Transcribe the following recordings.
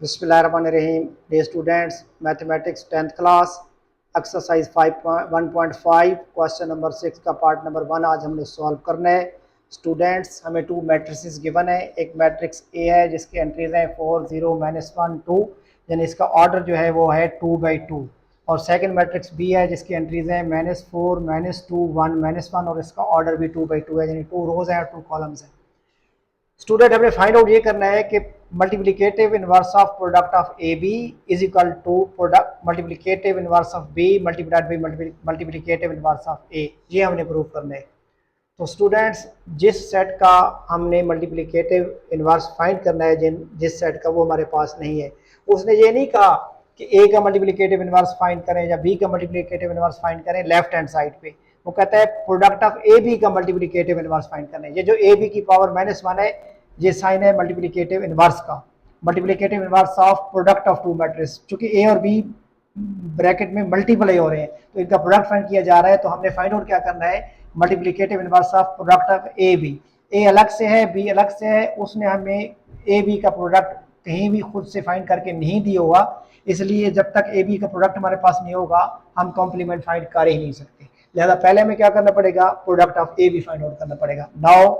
बिस्मिल्लाहिर्रहमानिर्रहीम। Day students, mathematics 10th class, exercise 1.5 question number 6 का part number 1 आज हमने सॉल्व करना है। स्टूडेंट्स, हमें टू मैट्रिसेस गिवन है। एक मैट्रिक्स ए है जिसकी एंट्रीज हैं 4 0 -1 2, यानी इसका ऑर्डर जो है वो है 2/2। और सेकंड मैट्रिक्स बी है जिसकी एंट्रीज हैं -4 -2 1 -1, और इसका ऑर्डर भी 2/2 है, यानी 2 रोज हैं और 2 कॉलम्स हैं। स्टूडेंट, हमें फाइंड आउट ये करना है कि multiplicative inverse of product of A B is equal to product multiplicative inverse of B multiplied by multiplicative inverse of A. ये हमने प्रूव करना है। तो स्टूडेंट्स, जिस सेट का हमने मल्टीप्लिकेटिव इनवर्स फाइंड करना है, जिस सेट का, वो हमारे पास नहीं है। उसने ये नहीं कहा कि ए का मल्टीप्लिकेटिव इनवर्स फाइंड करें या बी का मल्टीप्लिकेटिव इनवर्स फाइंड करें लेफ्ट हैंड साइड पे। वो कहता है प्रोडक्ट ऑफ ए बी का मल्टीप्लिकेटिव इनवर्स फाइंड करना है। ये जो ए बी की पावर -1 है, ये साइन है मल्टीप्लिकेटिव इनवर्स का, multiplicative inverse of product of two matrix. चूंकि ए और बी ब्रैकेट में मल्टीप्लाई हो रहे हैं तो इनका प्रोडक्ट फाइंड किया जा रहा है। तो हमने फाइंड आउट क्या करना है, multiplicative inverse of product of A B. A अलग से है, बी अलग से है, उसने हमें ए बी का प्रोडक्ट कहीं भी खुद से फाइंड करके नहीं दिया होगा, इसलिए जब तक ए बी का प्रोडक्ट हमारे पास नहीं होगा हम कॉम्प्लीमेंट फाइंड कर ही नहीं सकते। लिहाजा पहले हमें क्या करना पड़ेगा, product of A B find out करना पड़ेगा। Now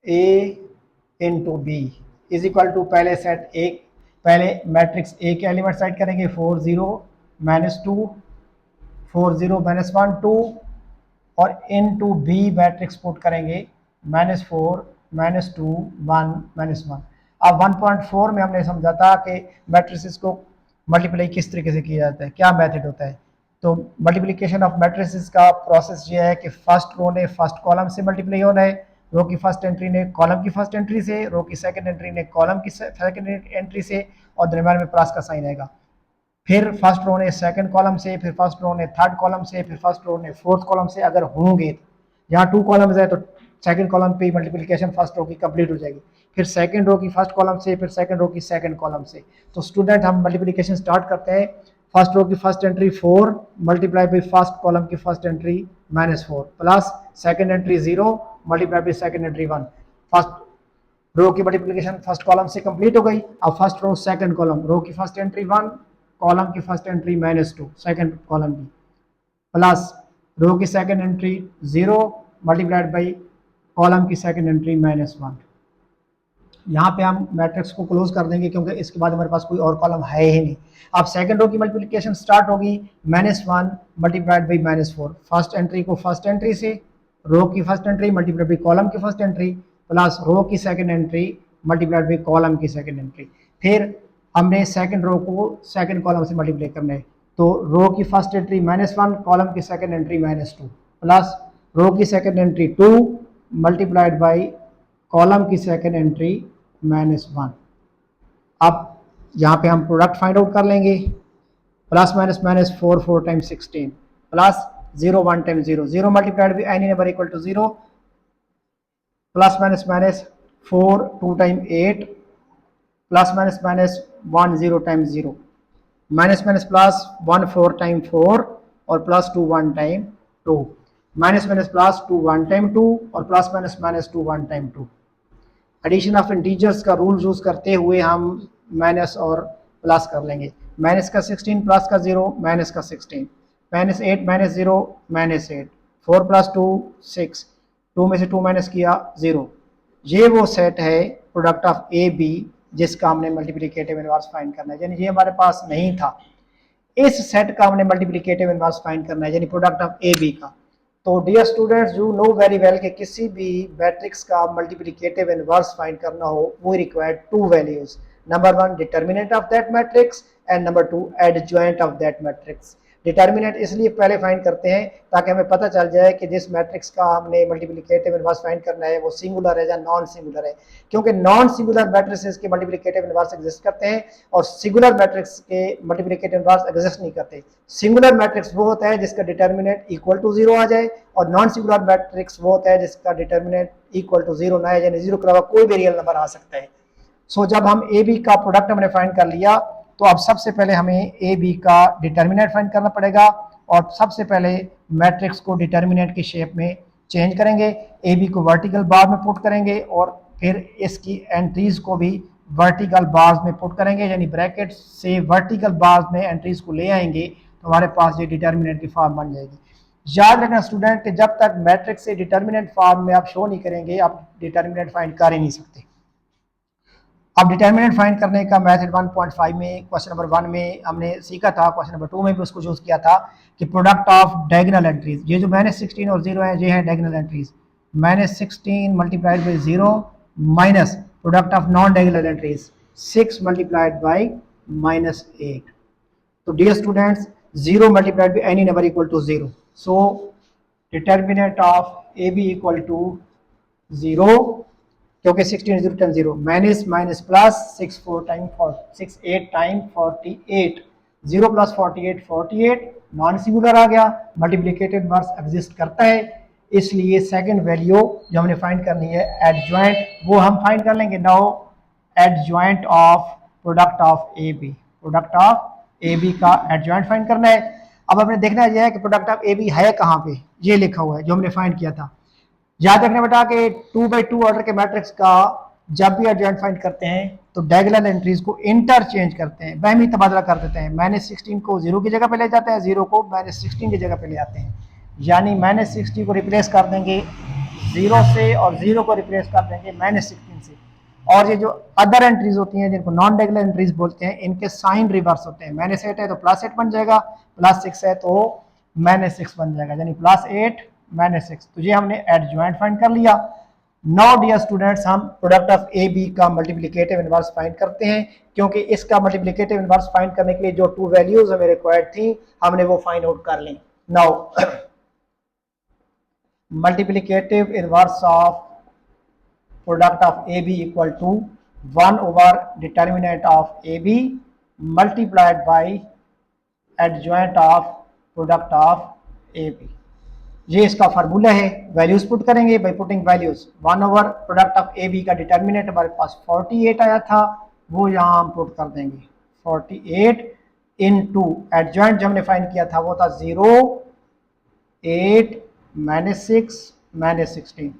A into B is equal to, पहले सेट ए, पहले मैट्रिक्स ए के एलिमेंट साइड करेंगे 4 0 -2 4 0 -1 2, और इनटू बी मैट्रिक्स पुट करेंगे -4 -2 1 -1। अब 1.4 में हमने समझा था कि मैट्रिसेस को मल्टीप्लाई किस तरीके से किया जाता है, क्या मेथड होता है। तो मल्टीप्लिकेशन ऑफ मैट्रिसेस का प्रोसेस ये है कि फर्स्ट रो ने फर्स्ट कॉलम से मल्टीप्लाई होना है, रो की फर्स्ट एंट्री ने कॉलम की फर्स्ट एंट्री से, रो की सेकंड एंट्री ने कॉलम की सेकंड एंट्री से, और दरम्यान में प्लस का साइन आएगा। फिर फर्स्ट रो ने सेकंड कॉलम से, फिर फर्स्ट रो ने थर्ड कॉलम से, फिर फर्स्ट रो ने फोर्थ कॉलम से। अगर होंगे, यहाँ 2 कॉलम्स है तो सेकंड कॉलम पे मल्टीप्लिकेशन फर्स्ट रो की कंप्लीट हो जाएगी, फिर सेकंड रो की फर्स्ट कॉलम से, फिर सेकंड रो की सेकंड कॉलम से। तो स्टूडेंट, हम मल्टीप्लिकेशन स्टार्ट करते हैं। फर्स्ट रो की first entry 4 multiply by first column की first entry -4, plus second entry 0 multiply by second entry 1। First row की मल्टीप्लिकेशन फर्स्ट कॉलम से कंप्लीट हो गई। अब first row second column, row की फर्स्ट एंट्री 1, कॉलम की first entry -2 second column की, plus row की second entry 0 multiplied by column की सेकंड एंट्री -1। यहाँ पे हम मैट्रिक्स को क्लोज कर देंगे क्योंकि इसके बाद हमारे पास कोई और कॉलम है ही नहीं। अब सेकंड रो की मल्टीप्लिकेशन स्टार्ट होगी, -1 मल्टीप्लाइड बाई -4, फर्स्ट एंट्री को फर्स्ट एंट्री से, रो की first entry multiplied by column की फर्स्ट एंट्री, प्लस रो की second entry multiplied by column की सेकंड एंट्री। फिर हमने सेकंड रो को सेकंड कॉलम से मल्टीप्लाई करना है, तो रो की फर्स्ट एंट्री -1, कॉलम की सेकंड एंट्री -2, प्लस रो की second entry 2 multiplied by column की सेकंड एंट्री -1। अब यहाँ पे हम प्रोडक्ट फाइंड आउट कर लेंगे, plus minus minus 4 4 times 16, plus 0 1 times 0 0 multiplied by any number equal to 0, plus minus minus 4 2 time 8, plus minus minus 1 0 times 0, minus minus plus 1 4 time 4, और plus 2 1 time 2, minus minus plus 2 1 time 2, और plus minus minus 2 1 time 2। Addition of integers का rule use करते हुए हम minus और plus कर लेंगे। Minus का 16 प्लस का 0 माइनस का 16, -8 -0 -8, 4 + 2 6, 2 में से 2 माइनस किया 0। ये वो सेट है प्रोडक्ट ऑफ ए बी जिसका हमने मल्टीप्लिकेटिव इनवर्स फाइंड करना है, यानी ये हमारे पास नहीं था। इस सेट का हमने मल्टीप्लिकेटिव इनवर्स फाइंड करना है, यानी प्रोडक्ट ऑफ ए बी का। तो dear students, you know very well कि किसी भी मैट्रिक्स का मल्टीप्लिकेटिव इनवर्स फाइंड करना हो वो required 2 values, number 1 determinant of that matrix and number 2 adjoint of that matrix. Determinant इसलिए पहले फाइंड करते हैं ताकि हमें पता चल जाए कि जिस मैट्रिक्स का हमने मल्टीप्लिकेटिव इनवर्स फाइंड करना है वो सिंगुलर है या नॉन सिंगुलर है, क्योंकि नॉन सिंगुलर मैट्रिसेस के मल्टीप्लिकेटिव इनवर्स एग्जिस्ट करते हैं और सिंगुलर मैट्रिक्स के मल्टीप्लिकेटिव इनवर्स एग्जिस्ट नहीं करते। सिंगुलर मैट्रिक्स वो होता है जिसका डिटर्मिनेंट इक्वल टू 0 आ जाए, और नॉन सिंगुलर मैट्रिक्स वो होता है जिसका डिटर्मिनेंट इक्वल टू 0 ना आए, यानी 0 के अलावा कोई भी रियल नंबर आ सकता है। सो जब हम ए बी का प्रोडक्ट हमने फाइंड कर लिया, तो अब सबसे पहले हमें ए बी का डिटर्मिनेंट फाइंड करना पड़ेगा, और सबसे पहले मैट्रिक्स को डिटर्मिनेंट की शेप में चेंज करेंगे। ए बी को वर्टिकल बार में पुट करेंगे और फिर इसकी एंट्रीज को भी वर्टिकल बार्स में पुट करेंगे, यानी ब्रैकेट से वर्टिकल बार्स में एंट्रीज को ले आएंगे तो हमारे पास ये डिटर्मिनेंट की फॉर्म बन जाएगी। याद रखना स्टूडेंट कि जब तक मैट्रिक्स से डिटर्मिनेंट फॉर्म में आप शो नहीं करेंगे आप डिटर्मिनेंट फाइंड कर ही नहीं सकते। अब डिटर्मिनेंट फाइंड करने का मेथड 1.5 में क्वेश्चन नंबर 1 में हमने सीखा था, क्वेश्चन नंबर 2 में भी उसको यूज किया था कि प्रोडक्ट ऑफ डायगोनल एंट्रीज, ये जो -16 और 0 है ये है diagonal entries, -16 multiplied by 0 minus product of non diagonal entries 6 multiplied by -8। तो dear students 0 multiplied by any number equal to 0, so determinant of A B equal to 0, क्योंकि 16 0 10 0 minus minus plus 6 4 time 6 8 time 48, 0 plus 48 48, non singular आ गया, multiplicative inverse exist करता है, इसलिए second value जो हमने find करनी है एडजॉइंट वो हम फाइंड कर लेंगे। Now adjoint of product of A B, product of A B का एडजॉइंट फाइंड करना है। अब हमने देखना है कि प्रोडक्ट ऑफ ए बी है कहाँ पे, ये लिखा हुआ है जो हमने फाइंड किया था। याद रखना बेटा कि 2x2 ऑर्डर के मैट्रिक्स का जब भी एडजॉइंट फाइंड करते हैं तो डायगोनल एंट्रीज को इंटरचेंज करते हैं, बहमी तबादला कर देते हैं, -16 को 0 की जगह पे ले जाते हैं, 0 को -16 की जगह पे ले आते हैं, यानी -60 को रिप्लेस कर देंगे 0 से और 0 को रिप्लेस कर देंगे -16 से। और ये जो अदर एंट्रीज होती हैं जिनको नॉन डायगोनल एंट्रीज बोलते हैं इनके साइन रिवर्स होते हैं, -8 है तो +8 बन जाएगा, +6 है तो -6 बन जाएगा, यानी +8 -6। तो ये हमने एडजॉइंट फाइंड कर लिया। नाउ डियर स्टूडेंट्स हम प्रोडक्ट ऑफ ए बी का मल्टीप्लिकेटिव इनवर्स फाइंड करते हैं, क्योंकि इसका मल्टीप्लिकेटिव इनवर्स फाइंड करने के लिए जो 2 वैल्यूज हमें रिक्वायर्ड थी हमने वो फाइंड आउट कर ली। Now multiplicative inverse of product of A B equal to 1 over determinant of A B multiplied by adjoint of product of A B. ये इसका फार्मूला है, वैल्यूज पुट करेंगे, by putting values 1 over product of A B का determinant हमारे पास 48 आया था, वो यहाँ हम पुट कर देंगे 48 इनटू एडजॉइंट जो हमने फाइंड किया था वो था 0 8 -6 -16।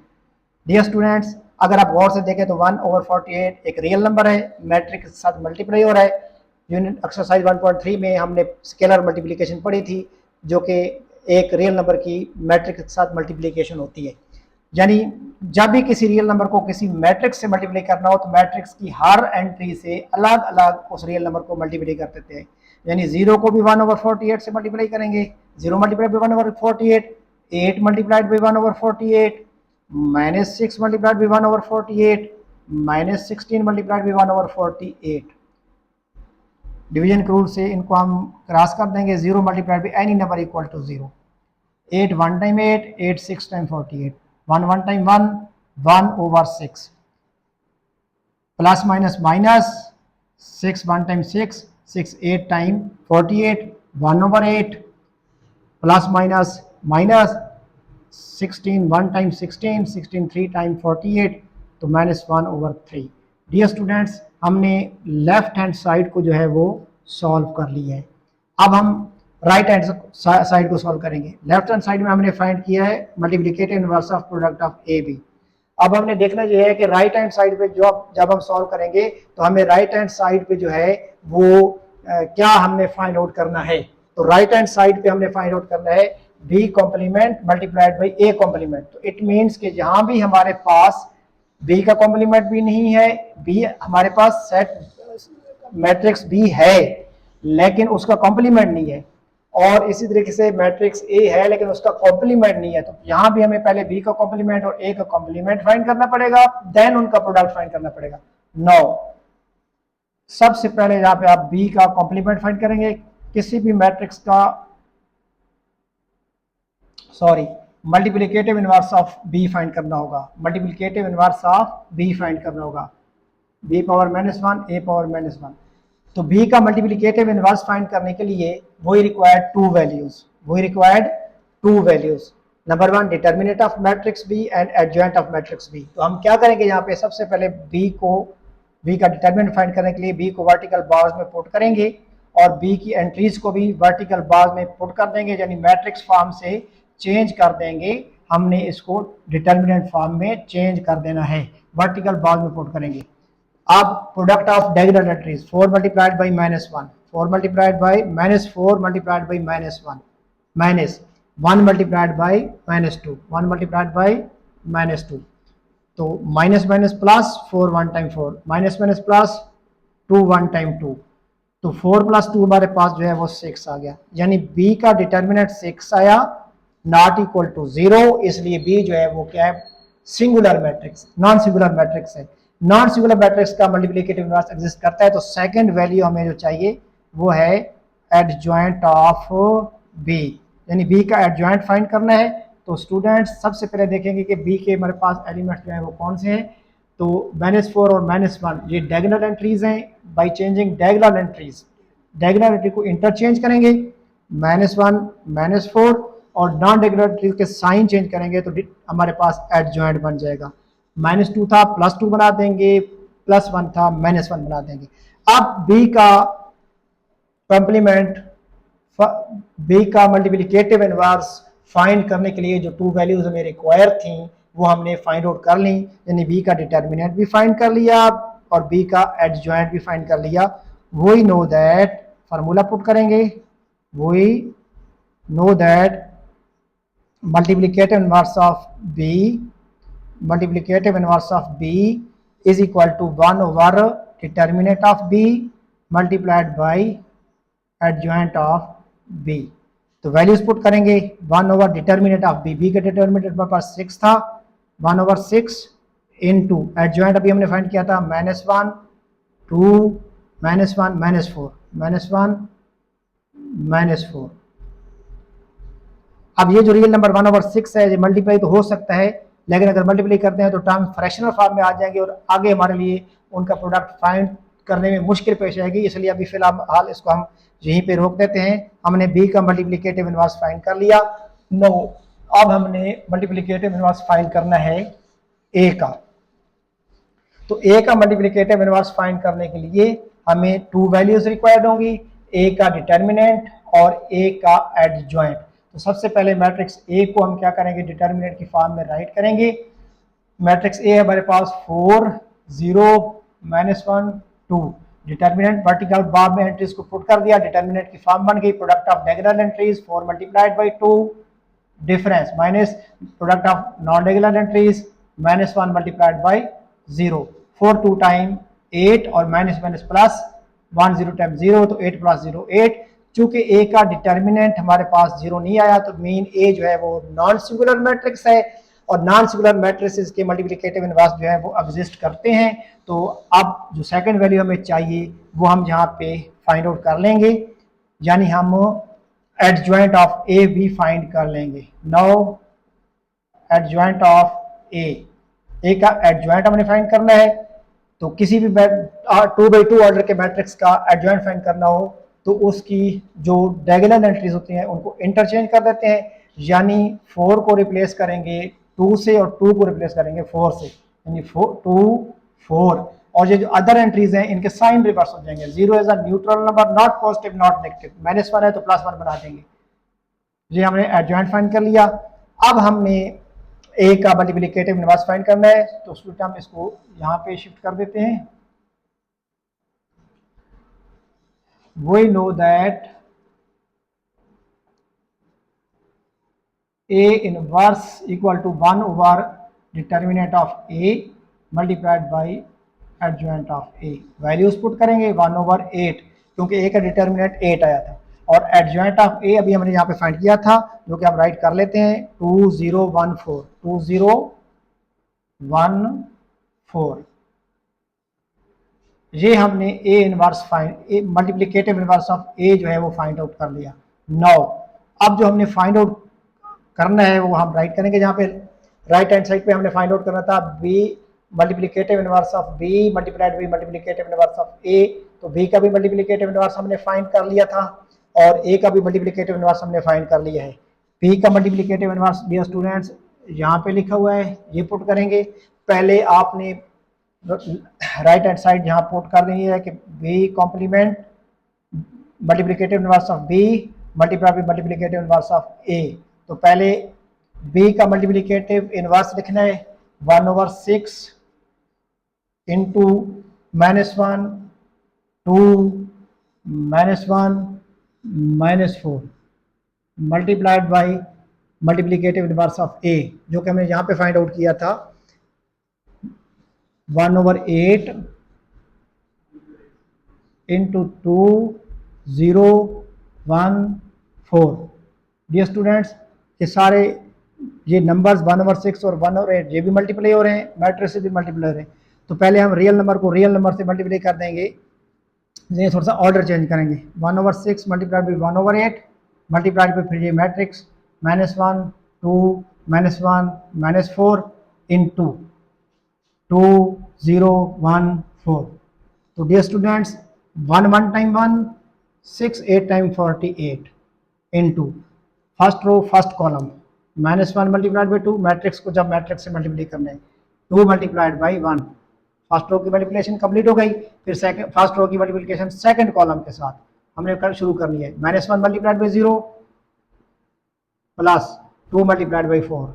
डियर स्टूडेंट्स अगर आप गौर से देखें तो 1 ओवर 48 एक रियल नंबर है, मैट्रिक्स के साथ मल्टीप्लाई हो रहा है। यूनिट एक्सरसाइज 1.3 में हमने स्केलर मल्टीप्लिकेशन पढ़ी थी जो कि एक रियल नंबर की मैट्रिक्स के साथ मल्टीप्लिकेशन होती है, यानी जब भी किसी रियल नंबर को किसी मैट्रिक्स से मल्टीप्लाई करना हो तो मैट्रिक्स की हर एंट्री से अलग अलग उस रियल नंबर को मल्टीप्लाई कर देते हैं, यानी 0 को भी 1 ओवर 48 से मल्टीप्लाई करेंगे, 0 multiply by 1 over 48, 8 multiplied by 1 over 48, -6 multiplied by 1 over 48, -16 multiplied by 1 over 48। Division के रूल से इनको हम क्रॉस कर देंगे, 0 multiplied by any number equal to 0, 8 1 time 8, 8 6 time 48, 1 1 time 1, 1 over 6, plus minus minus 6 1 time 6, 6 8 time 48, 1 over 8, plus minus minus 16 1 time 16, 16 3 time 48 तो -1 over 3। Dear students हमने left hand side को जो है वो सॉल्व कर लिया है। अब हम राइट हैंड साइड को सॉल्व करेंगे। लेफ्ट हैंड साइड में हमने फाइंड किया है multiplicative inverse of product of A B. अब हमने देखना यह है कि राइट हैंड साइड पे जब हम सॉल्व करेंगे तो हमें राइट हैंड साइड पे जो है वो क्या हमने फाइंड आउट करना है। तो राइट हैंड साइड पे हमने फाइंड आउट करना है B complement multiplied by A complement. तो इट मीन्स कि जहां भी हमारे पास बी का कॉम्प्लीमेंट भी नहीं है, बी हमारे पास सेट मैट्रिक्स बी है लेकिन उसका कॉम्प्लीमेंट नहीं है, और इसी तरीके से मैट्रिक्स ए है लेकिन उसका कॉम्प्लीमेंट नहीं है, तो यहां भी हमें पहले बी का कॉम्प्लीमेंट और ए का कॉम्प्लीमेंट फाइंड करना पड़ेगा, देन उनका प्रोडक्ट फाइंड करना पड़ेगा। नाउ सबसे पहले यहाँ पे आप बी का कॉम्प्लीमेंट फाइंड करेंगे, किसी भी मैट्रिक्स का multiplicative inverse of B find करना होगा, multiplicative inverse of B find करना होगा, बी पावर -1 ए पावर -1। तो बी का मल्टीप्लिकेटिव इनवर्स फाइंड करने के लिए वही required two values, number 1 determinant of matrix B and adjoint of matrix B. तो हम क्या करेंगे यहाँ पे सबसे पहले बी का डिटर्मिनेंट फाइंड करने के लिए बी को वर्टिकल बार्स में पुट करेंगे और बी की एंट्रीज को भी वर्टिकल बार्स में पुट कर देंगे, यानी मैट्रिक्स फॉर्म से चेंज कर देंगे, हमने इसको डिटर्मिनेंट फॉर्म में चेंज कर देना है, वर्टिकल बार्स में पुट करेंगे। अब product of diagonal entries 4 multiplied by -1, 4 multiplied by -4 multiplied by -1, minus 1 multiplied by -2, 1 multiplied by -2, तो minus minus plus 4 1 time 4, minus minus plus 2 1 time 2, तो 4 प्लस 2 हमारे पास जो है वो 6 आ गया, यानी बी का डिटर्मिनेंट 6 आया, नॉट इक्वल टू 0, इसलिए बी जो है वो क्या है, singular matrix, non singular matrix है। नॉन सिंगुलर मैट्रिक्स का मल्टीप्लिकेटिव इनवर्स एग्जिस्ट करता है, तो सेकंड वैल्यू हमें जो चाहिए वो है एडजॉइंट ऑफ बी, यानी बी का एडजॉइंट फाइंड करना है। तो स्टूडेंट्स सबसे पहले देखेंगे कि बी के हमारे पास एलिमेंट्स जो है वो कौन से हैं। तो -4 और -1 ये डायगोनल एंट्रीज हैं। By changing diagonal entries, diagonal entry को इंटरचेंज करेंगे, -1 -4, और नॉन डायगोनल एंट्री के साइन चेंज करेंगे तो हमारे पास एडजॉइंट बन जाएगा। -2 था +2 बना देंगे, +1 था -1 बना देंगे। अब बी का कॉम्प्लीमेंट, बी का मल्टीप्लिकेटिव इनवर्स फाइंड करने के लिए जो टू वैल्यूज हमें रिक्वायर थी वो हमने फाइंड आउट कर ली, यानी बी का डिटर्मिनेंट भी फाइंड कर लिया और बी का एडजॉइंट भी फाइंड कर लिया। We know that, formula put करेंगे, we know that multiplicative inverse of B, multiplicative inverse of b is equal to 1 over determinant of b multiplied by adjoint of b। तो values put करेंगे, 1 over determinant of B, B का determinant हमारे पास 6 था, 1 over 6 into adjoint अभी हमने find किया था -1 2 -1 -4 -1 -4। अब ये जो रियल नंबर 1 ओवर 6 है, ये मल्टीप्लाई तो हो सकता है, लेकिन अगर मल्टीप्लाई करते हैं तो टर्म फ्रैक्शनल फॉर्म में आ जाएंगे और आगे हमारे लिए उनका प्रोडक्ट फाइंड करने में मुश्किल पेश आएगी, इसलिए अभी फिलहाल इसको हम यहीं पे रोक देते हैं। हमने बी का मल्टीप्लिकेटिव इनवर्स फाइंड कर लिया। नो, अब हमने मल्टीप्लिकेटिव इनवर्स फाइंड करना है ए का। तो ए का मल्टीप्लिकेटिव इनवर्स फाइंड करने के लिए हमें टू वैल्यूज रिक्वायर्ड होंगी, ए का डिटर्मिनेंट और ए का एडजॉइंट। तो सबसे पहले मैट्रिक्स ए को हम क्या करेंगे, डिटर्मिनेंट की फॉर्म में राइट करेंगे। मैट्रिक्स ए है हमारे पास 4 0 -1 2, डिटर्मिनेंट वर्टिकल बार में एंट्रीज को पुट कर दिया, डिटर्मिनेंट की फॉर्म बन गई, product of diagonal entries 4 multiplied by 2 difference minus product of non diagonal entries -1 multiplied by 0, 4 2 time 8 और माइनस माइनस प्लस 1 0 टाइम 0, तो 8 + 0 8। चूंकि ए का डिटर्मिनेंट हमारे पास 0 नहीं आया तो मीन ए जो है वो नॉन सिंगुलर मैट्रिक्स है, और नॉन सिंगुलर मैट्रिक्स के मल्टीप्लिकेटिव इनवर्स जो है वो एग्जिस्ट करते हैं। तो अब जो सेकंड वैल्यू हमें चाहिए वो हम यहाँ पे फाइंड आउट कर लेंगे, यानी हम एडजॉइंट ऑफ ए भी फाइंड कर लेंगे। नाउ एडजॉइंट ऑफ ए का एडजॉइंट हमने फाइंड करना है। तो किसी भी 2/2 ऑर्डर के मैट्रिक्स का एडजॉइंट फाइंड करना हो तो उसकी जो डायगोनल एंट्रीज होती हैं उनको इंटरचेंज कर देते हैं, यानी 4 को रिप्लेस करेंगे 2 से और 2 को रिप्लेस करेंगे 4 से, यानी 2 4, और ये जो अदर एंट्रीज हैं इनके साइन रिवर्स हो जाएंगे। 0 is a neutral number, not positive not negative, -1 है तो +1 बना देंगे। ये हमने एडजॉइंट फाइंड कर लिया। अब हमने ए का मल्टीप्लिकेटिव इनवर्स फाइंड करना है, तो स्टूडेंट हम इसको यहाँ पे शिफ्ट कर देते हैं। We know that A inverse equal to 1 over determinant of A multiplied by adjoint of A। Values put करेंगे 1 over 8, क्योंकि A का डिटर्मिनेंट 8 आया था, और एडजॉइंट ऑफ A अभी हमने यहाँ पे फाइंड किया था, जो कि आप राइट कर लेते हैं 2014 2014। ये हमने A inverse find, multiplicative inverse of A जो है वो फाइंड आउट कर लिया। नाउ अब जो हमने फाइंड आउट करना है वो हम राइट करेंगे, जहाँ पे राइट हैंड साइड पे हमने फाइंड आउट करना था B multiplicative inverse of B multiplied by multiplicative inverse of A. तो बी का भी मल्टीप्लिकेटिव इनवर्स हमने फाइंड कर लिया था और ए का भी मल्टीप्लिकेटिव इनवर्स हमने फाइंड कर लिया है। बी का मल्टीप्लिकेटिव इनवर्स डियर स्टूडेंट्स यहाँ पे लिखा हुआ है, ये पुट करेंगे। पहले आपने राइट हैंड साइड यहाँ पुट कर देनी है कि B complement multiplicative inverse of B multiply by multiplicative inverse of A. तो पहले बी का मल्टीप्लिकेटिव इनवर्स लिखना है 1 over 6 into -1 2 -1 -4 multiplied by multiplicative inverse of A, जो कि हमने यहाँ पे फाइंड आउट किया था 1/8 इंटू 2 0 1 4। डियर स्टूडेंट्स, ये सारे ये नंबर्स 1/6 और 1/8 ये भी मल्टीप्लाई हो रहे हैं, मैट्रिक्स से भी मल्टीप्लाई हो रहे हैं। तो पहले हम रियल नंबर को रियल नंबर से मल्टीप्लाई कर देंगे, ये थोड़ा सा ऑर्डर चेंज करेंगे। 1/6 मल्टीप्लाइड बाई 1/8 मल्टीप्लाइड बाई फिर ये मैट्रिक्स -1 2 -1 -4 इंटू 2 0 1 4। तो dear students 1 time 1 6 8 time 48 into first row first column -1 multiplied by 2, matrix को जब मैट्रिक्स से मल्टीप्लाई करना है 2 मल्टीप्लाइड बाई 1, फर्स्ट रो की मल्टीप्लिकेशन कंप्लीट हो गई। फिर सेकंड फर्स्ट रो की मल्टीप्लिकेशन सेकंड कॉलम के साथ हमने कर शुरू करनी है। -1 multiplied by 0 plus 2 multiplied by 4।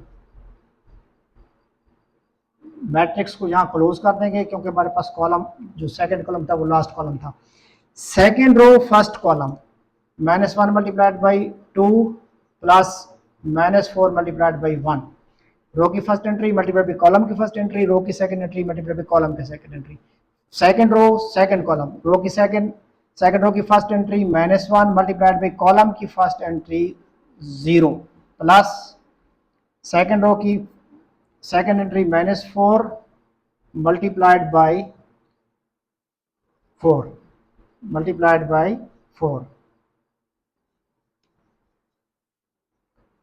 Matrix को यहाँ क्लोज कर देंगे क्योंकि हमारे पास कॉलम जो सेकंड कॉलम था वो लास्ट कॉलम था। Second row first column -1 multiplied by 2 plus -4 multiplied by 1। Row की first entry multiply by column की फर्स्ट एंट्री, रो की second entry multiply by column की second entry. Second row second column, row की second row की first entry -1 multiplied by column की first entry 0 plus second row की second entry -4 multiplied by 4 multiplied by 4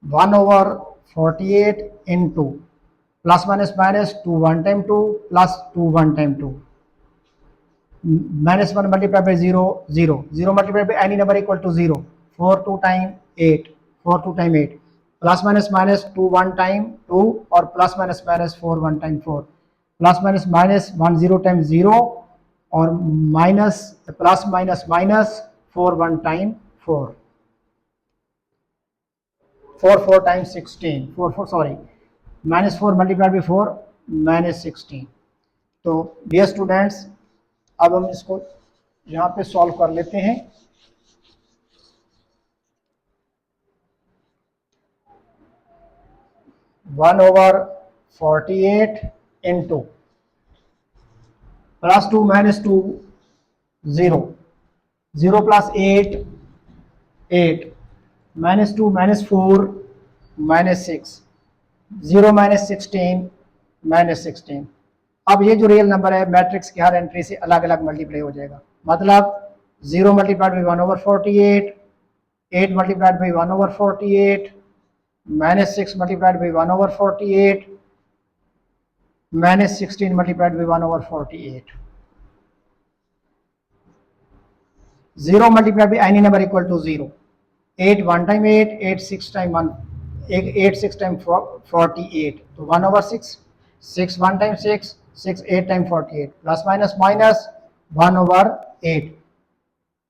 1/48 into plus minus minus 2 1 time 2 plus 2 1 time 2 -1 multiply by 0 0 0 multiply by any number equal to 0 4 2 time 8 4 2 time 8 plus minus minus 2 1 time 2 और plus minus minus 4 1 time 4 plus minus minus 1 0 time 0 और minus plus minus minus 4 1 time 4 4 4 times 16 4 4 sorry -4 multiplied by 4 -16। तो dear students अब हम इसको यहाँ पे solve कर लेते हैं। (1/48) इंटू +2 -2 0 0 प्लस 8 8 -2 -4 -6 0 -16 -16। अब ये जो रियल नंबर है मैट्रिक्स की हर एंट्री से अलग अलग मल्टीप्लाई हो जाएगा, मतलब 0 multiplied by 1/48 8 multiplied by 1/48 -6 multiplied by 1/48 -16 multiplied by 1/48। 0 multiplied by any number equal to 0 8 1 time 8 8 6 time 1 8 6 time 48 तो 1/6 6 1 time 6 6 8 time 48 plus minus minus 1/8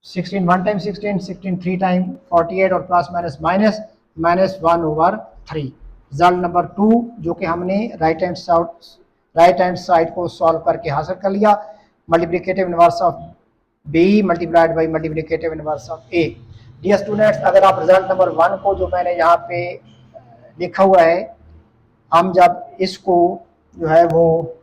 16 1 time 16 16 3 time 48 और plus minus minus minus 1/3। Result number 2 जो कि हमने right hand side को solve करके हासिल कर लिया, multiplicative inverse of B multiplied by multiplicative inverse of A. Dear students, अगर आप रिजल्ट नंबर 1 को जो मैंने यहाँ पे लिखा हुआ है, हम जब इसको जो है वो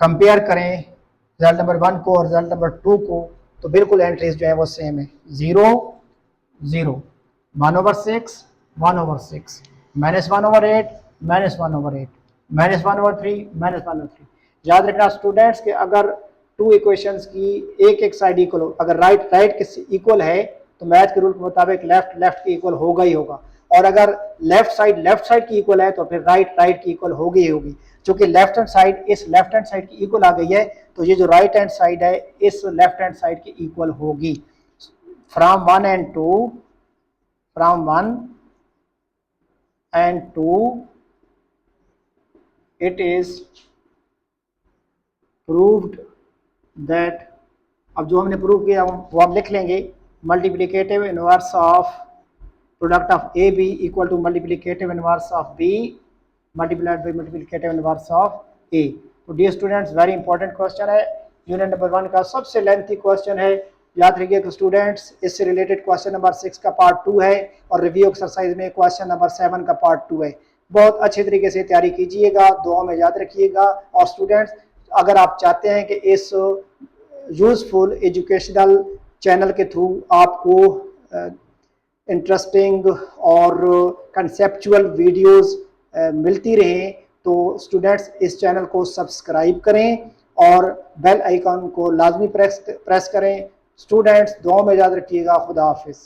कंपेयर करें रिजल्ट नंबर 1 को और रिजल्ट नंबर 2 को, तो बिल्कुल एंट्रीज जो है वो सेम है 0 0 1/6 1/6 -1/8 -1/8 -1/3 -1/3। याद रखना स्टूडेंट्स कि अगर 2 इक्वेशंस की एक साइड इक्वल हो, अगर राइट के इक्वल है तो मैथ के रूल के मुताबिक लेफ्ट के इक्वल होगा ही होगा, और अगर लेफ्ट साइड की इक्वल है तो फिर राइट की इक्वल होगी ही होगी। चूंकि लेफ्ट हैंड साइड इस लेफ्ट हैंड साइड की इक्वल आ गई है तो ये जो राइट हैंड साइड है इस लेफ्ट हैंड साइड की इक्वल होगी। From 1 and 2 it is proved that, अब जो हमने प्रूव किया वो हम लिख लेंगे, multiplicative inverse of product of A B equal to multiplicative inverse of B multiplied by multiplicative inverse of A. तो dear students, very important question है, यूनिट नंबर 1 का सबसे लेंथी क्वेश्चन है। याद रखिएगा स्टूडेंट्स, इससे रिलेटेड क्वेश्चन नंबर 6 का part 2 है और रिव्यू एक्सरसाइज में क्वेश्चन नंबर 7 का पार्ट 2 है। बहुत अच्छे तरीके से तैयारी कीजिएगा, दुआ में याद रखिएगा। और स्टूडेंट्स, अगर आप चाहते हैं कि इस यूजफुल एजुकेशनल चैनल के थ्रू आपको इंटरेस्टिंग और कंसेप्चुअल वीडियोस मिलती रहे, तो स्टूडेंट्स इस चैनल को सब्सक्राइब करें और बेल आइकन को लाजमी प्रेस करें। स्टूडेंट्स, दुआ में याद रखिएगा। खुदा हाफिज़।